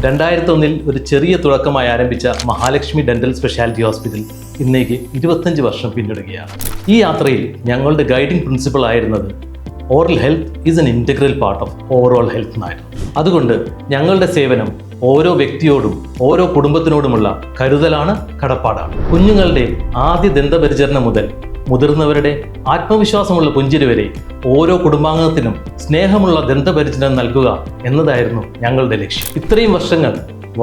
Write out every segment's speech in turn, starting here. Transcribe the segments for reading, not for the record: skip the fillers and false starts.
2001 ഒരു ചെറിയ തുടക്കമായി ആരംഭിച്ച മഹാലക്ഷ്മി ഡെന്റൽ സ്പെഷ്യാലിറ്റി ഹോസ്പിറ്റൽ ഇന്നേക്ക് 25 വർഷം പിന്നിടുകയാണ്. ഈ യാത്രയിൽ ഞങ്ങളുടെ ഗൈഡിംഗ് പ്രിൻസിപ്പിൾ ആയിരുന്നത് oral health is N integral part of overall health എന്നായിരുന്നു. അതുകൊണ്ട് ഞങ്ങളുടെ സേവനം ഓരോ വ്യക്തിയോടും ഓരോ കുടുംബത്തിനോടുമുള്ള കരുതലാണ്, കടപ്പാടാണ്. കുഞ്ഞുങ്ങളുടെ ആദ്യ ദന്തപരിചരണം മുതൽ മുതിർന്നവരുടെ ആത്മവിശ്വാസമുള്ള പുഞ്ചിരി വരെ ഓരോ കുടുംബാംഗത്തിനും സ്നേഹമുള്ള ദന്തപരിചരണം നൽകുക എന്നതായിരുന്നു ഞങ്ങളുടെ ലക്ഷ്യം. ഇത്രയും വർഷങ്ങൾ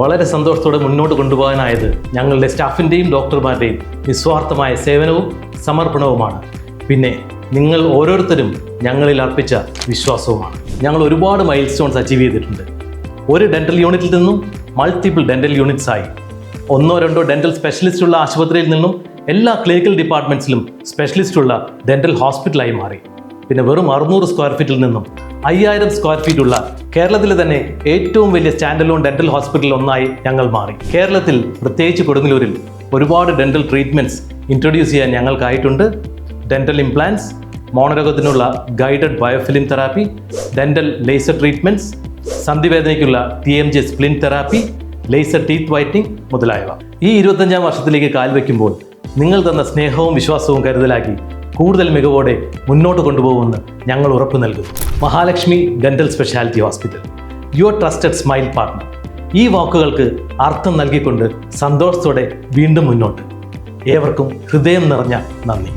വളരെ സന്തോഷത്തോടെ മുന്നോട്ട് കൊണ്ടുപോകാനായത് ഞങ്ങളുടെ സ്റ്റാഫിൻ്റെയും ഡോക്ടർമാരുടെയും നിസ്വാർത്ഥമായ സേവനവും സമർപ്പണവുമാണ്. പിന്നെ നിങ്ങൾ ഓരോരുത്തരും ഞങ്ങളിൽ അർപ്പിച്ച വിശ്വാസവുമാണ്. ഞങ്ങൾ ഒരുപാട് മൈൽ സ്റ്റോൺസ് അച്ചീവ് ചെയ്തിട്ടുണ്ട്. ഒരു ഡെന്റൽ യൂണിറ്റിൽ നിന്നും മൾട്ടിപ്പിൾ ഡെന്റൽ യൂണിറ്റ്സ് ആയി, 1-2 ഡെന്റൽ സ്പെഷ്യലിസ്റ്റ് ഉള്ള ആശുപത്രിയിൽ നിന്നും എല്ലാ ക്ലിനിക്കൽ ഡിപ്പാർട്ട്മെൻറ്റ്സിലും സ്പെഷ്യലിസ്റ്റ് ഉള്ള ഡെന്റൽ ഹോസ്പിറ്റലായി മാറി. പിന്നെ വെറും 600 സ്ക്വയർ ഫീറ്റിൽ നിന്നും 5000 സ്ക്വയർ ഫീറ്റ് ഉള്ള കേരളത്തിലെ തന്നെ ഏറ്റവും വലിയ സ്റ്റാൻഡ് അലോൺ ഡെന്റൽ ഹോസ്പിറ്റൽ ഒന്നായി ഞങ്ങൾ മാറി. കേരളത്തിൽ പ്രത്യേകിച്ച് കൊടുങ്ങല്ലൂരിൽ ഒരുപാട് ഡെന്റൽ ട്രീറ്റ്മെൻറ്റ്സ് ഇൻട്രൊഡ്യൂസ് ചെയ്യാൻ ഞങ്ങൾക്കായിട്ടുണ്ട്. ഡെന്റൽ ഇംപ്ലാന്റ്സ്, മോണരോഗത്തിനുള്ള guided biofilm therapy, dental laser treatments, സന്ധിവേദനയ്ക്കുള്ള TMJ splint therapy, laser teeth whitening മുതലായവ. ഈ 25ാം വർഷത്തിലേക്ക് കാൽവെക്കുമ്പോൾ നിങ്ങൾ തന്ന സ്നേഹവും വിശ്വാസവും കരുതലാക്കി കൂടുതൽ മികവോടെ മുന്നോട്ട് കൊണ്ടുപോകുമെന്ന് ഞങ്ങൾ ഉറപ്പു നൽകുന്നു. Mahalakshmi dental speciality hospital, your trusted smile partner. ഈ വാക്കുകൾക്ക് അർത്ഥം നൽകിക്കൊണ്ട് സന്തോഷത്തോടെ വീണ്ടും മുന്നോട്ട്. ഏവർക്കും ഹൃദയം നിറഞ്ഞ നന്ദി.